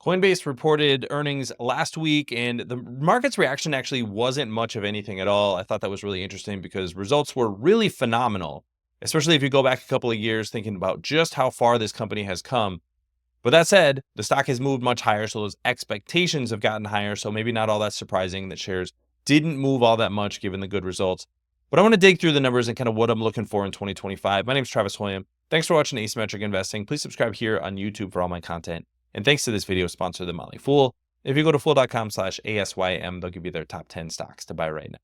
Coinbase reported earnings last week, and the market's reaction actually wasn't much of anything at all. I thought that was really interesting because results were really phenomenal, especially if you go back a couple of years thinking about just how far this company has come. But that said, the stock has moved much higher, so those expectations have gotten higher. So maybe not all that surprising that shares didn't move all that much given the good results. But I want to dig through the numbers and kind of what I'm looking for in 2025. My name is Travis Hoium. Thanks for watching Asymmetric Investing. Please subscribe here on YouTube for all my content. And thanks to this video sponsor, The Motley Fool. If you go to fool.com/ASYM, they'll give you their top 10 stocks to buy right now.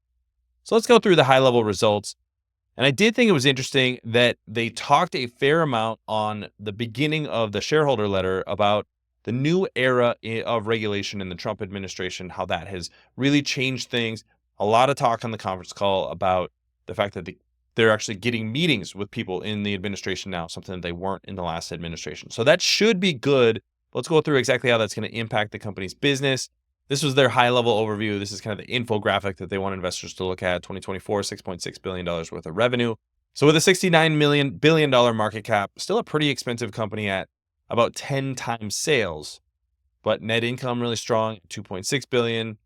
So let's go through the high level results. And I did think it was interesting that they talked a fair amount on the beginning of the shareholder letter about the new era of regulation in the Trump administration, how that has really changed things. A lot of talk on the conference call about the fact that they're actually getting meetings with people in the administration now, something that they weren't in the last administration. So that should be good. Let's go through exactly how that's going to impact the company's business. This was their high-level overview. This is kind of the infographic that they want investors to look at. 2024, $6.6 billion worth of revenue. So with a $69 billion market cap, still a pretty expensive company at about 10 times sales, but net income really strong, $2.6 billion.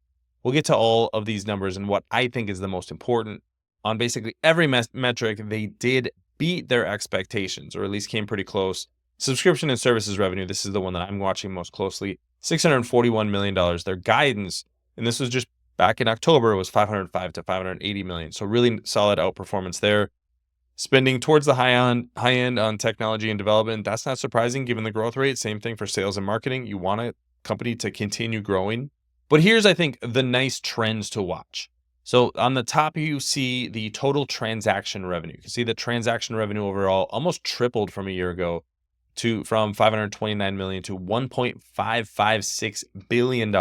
We'll get to all of these numbers and what I think is the most important. On basically every metric, they did beat their expectations, or at least came pretty close. Subscription and services revenue, this is the one that I'm watching most closely, $641 million. Their guidance, and this was just back in October, was $505 to $580 million. So really solid outperformance there. Spending towards the high end on technology and development, that's not surprising given the growth rate. Same thing for sales and marketing. You want a company to continue growing. But here's, I think, the nice trends to watch. So on the top, you see the total transaction revenue. You can see the transaction revenue overall almost tripled from a year ago from $529 million to $1.556 billion.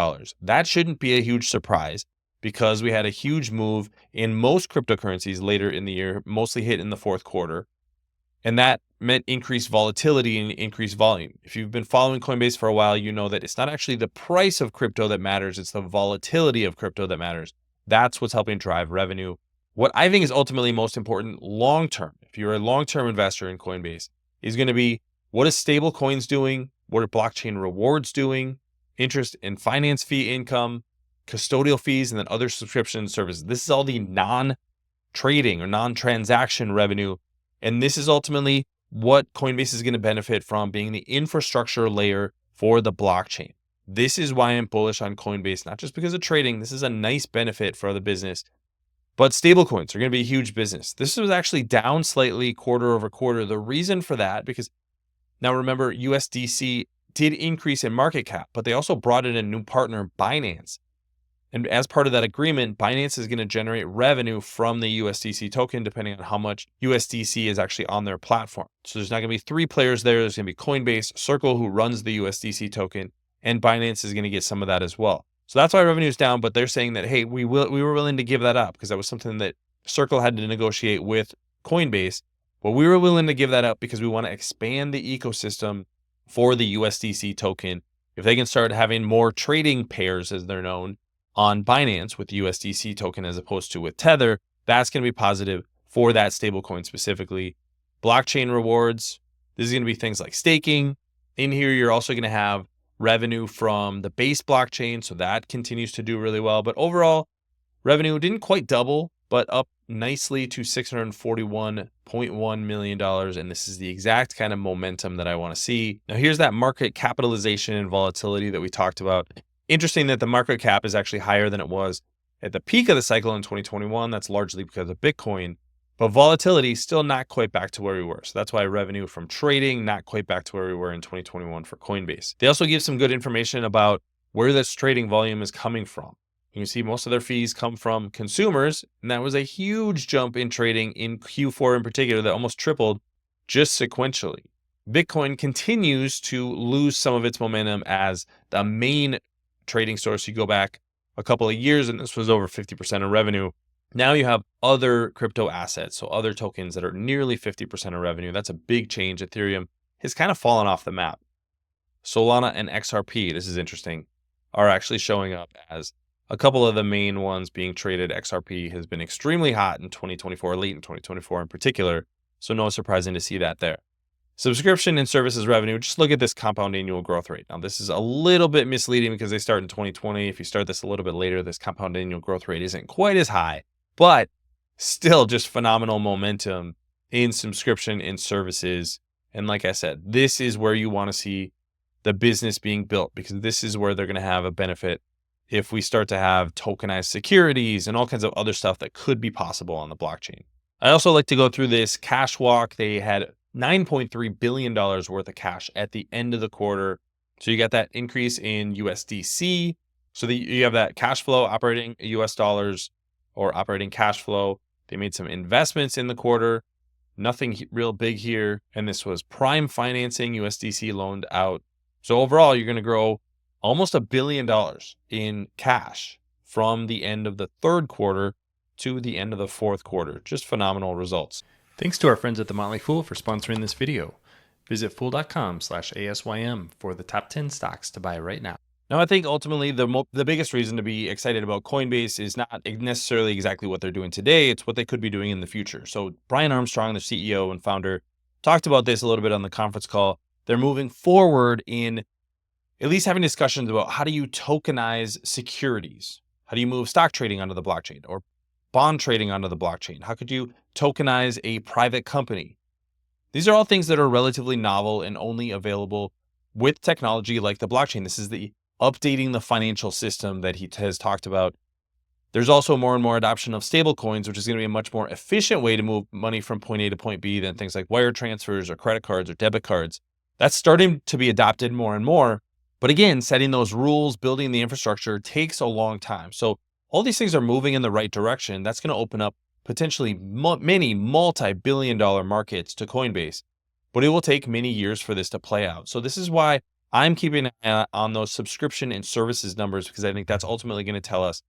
That shouldn't be a huge surprise because we had a huge move in most cryptocurrencies later in the year, mostly hit in the fourth quarter. And that meant increased volatility and increased volume. If you've been following Coinbase for a while, you know that it's not actually the price of crypto that matters, it's the volatility of crypto that matters. That's what's helping drive revenue. What I think is ultimately most important long-term, if you're a long-term investor in Coinbase, is going to be what is Stablecoins doing? What are blockchain rewards doing? Interest and finance fee income, custodial fees, and then other subscription services. This is all the non-trading or non-transaction revenue. And this is ultimately what Coinbase is going to benefit from, being the infrastructure layer for the blockchain. This is why I'm bullish on Coinbase, not just because of trading. This is a nice benefit for the business. But stablecoins are going to be a huge business. This was actually down slightly quarter over quarter. The reason for that, because now remember, USDC did increase in market cap, but they also brought in a new partner, Binance. And as part of that agreement, Binance is going to generate revenue from the USDC token, depending on how much USDC is actually on their platform. So there's not going to be three players there. There's going to be Coinbase, Circle, who runs the USDC token, and Binance is going to get some of that as well. So that's why revenue is down, but they're saying that, hey, we were willing to give that up because that was something that Circle had to negotiate with Coinbase. But we were willing to give that up because we want to expand the ecosystem for the USDC token. If they can start having more trading pairs, as they're known, on Binance with the USDC token as opposed to with Tether, that's going to be positive for that stablecoin specifically. Blockchain rewards, this is going to be things like staking. In here, you're also going to have revenue from the base blockchain, so that continues to do really well. But overall, revenue didn't quite double, but up nicely to $641.1 million. And this is the exact kind of momentum that I want to see. Now, here's that market capitalization and volatility that we talked about. Interesting that the market cap is actually higher than it was at the peak of the cycle in 2021. That's largely because of Bitcoin, but volatility still not quite back to where we were. So that's why revenue from trading not quite back to where we were in 2021 for Coinbase. They also give some good information about where this trading volume is coming from. You can see most of their fees come from consumers, and that was a huge jump in trading in Q4 in particular that almost tripled just sequentially. Bitcoin continues to lose some of its momentum as the main trading source. You go back a couple of years and this was over 50% of revenue. Now you have other crypto assets, so other tokens that are nearly 50% of revenue. That's a big change. Ethereum has kind of fallen off the map. Solana and XRP, this is interesting, are actually showing up as a couple of the main ones being traded. XRP has been extremely hot in 2024, late in 2024 in particular, so no surprising to see that there. Subscription and services revenue, just look at this compound annual growth rate. Now, this is a little bit misleading because they start in 2020. If you start this a little bit later, this compound annual growth rate isn't quite as high, but still just phenomenal momentum in subscription and services. And like I said, this is where you want to see the business being built, because this is where they're going to have a benefit if we start to have tokenized securities and all kinds of other stuff that could be possible on the blockchain. I also like to go through this cash walk. They had $9.3 billion worth of cash at the end of the quarter. So you got that increase in USDC. So you have that cash flow operating US dollars or operating cash flow. They made some investments in the quarter. Nothing real big here. And this was prime financing, USDC loaned out. So overall, you're going to grow almost $1 billion in cash from the end of the third quarter to the end of the fourth quarter. Just phenomenal results. Thanks to our friends at The Motley Fool for sponsoring this video. Visit fool.com/ASYM for the top 10 stocks to buy right now. Now, I think ultimately the biggest reason to be excited about Coinbase is not necessarily exactly what they're doing today. It's what they could be doing in the future. So Brian Armstrong, the CEO and founder, talked about this a little bit on the conference call. They're moving forward in at least having discussions about how do you tokenize securities? How do you move stock trading onto the blockchain or bond trading onto the blockchain? How could you tokenize a private company? These are all things that are relatively novel and only available with technology like the blockchain. This is the updating the financial system that he has talked about. There's also more and more adoption of stablecoins, which is going to be a much more efficient way to move money from point A to point B than things like wire transfers or credit cards or debit cards. That's starting to be adopted more and more. But again, setting those rules, building the infrastructure takes a long time. So all these things are moving in the right direction. That's going to open up potentially many multi-billion-dollar markets to Coinbase, but it will take many years for this to play out. So this is why I'm keeping an eye on those subscription and services numbers, because I think that's ultimately going to tell us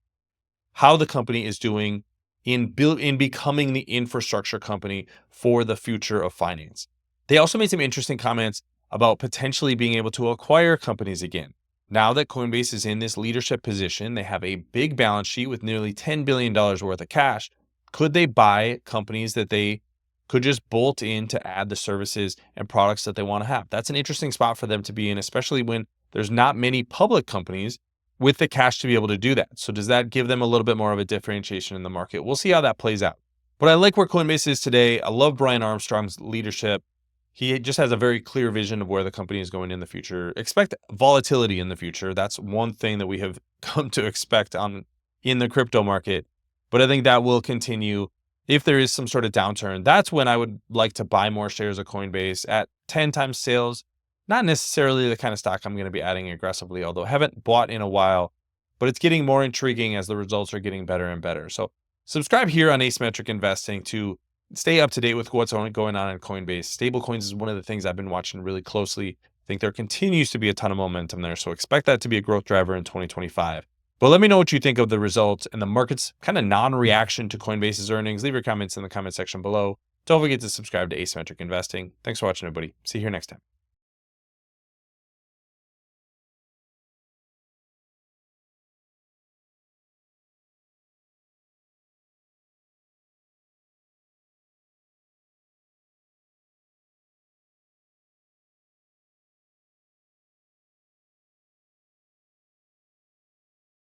how the company is doing in becoming the infrastructure company for the future of finance. They also made some interesting comments about potentially being able to acquire companies again. Now that Coinbase is in this leadership position, they have a big balance sheet with nearly $10 billion worth of cash. Could they buy companies that they could just bolt in to add the services and products that they want to have? That's an interesting spot for them to be in, especially when there's not many public companies with the cash to be able to do that. So does that give them a little bit more of a differentiation in the market? We'll see how that plays out. But I like where Coinbase is today. I love Brian Armstrong's leadership. He just has a very clear vision of where the company is going in the future. Expect volatility in the future. That's one thing that we have come to expect in the crypto market. But I think that will continue. If there is some sort of downturn, that's when I would like to buy more shares of Coinbase at 10 times sales. Not necessarily the kind of stock I'm going to be adding aggressively, although I haven't bought in a while, but it's getting more intriguing as the results are getting better and better. So subscribe here on Asymmetric Investing to stay up to date with what's going on in Coinbase. Stablecoins is one of the things I've been watching really closely. I think there continues to be a ton of momentum there, so expect that to be a growth driver in 2025. But let me know what you think of the results and the market's kind of non-reaction to Coinbase's earnings. Leave your comments in the comment section below. Don't forget to subscribe to Asymmetric Investing. Thanks for watching, everybody. See you here next time.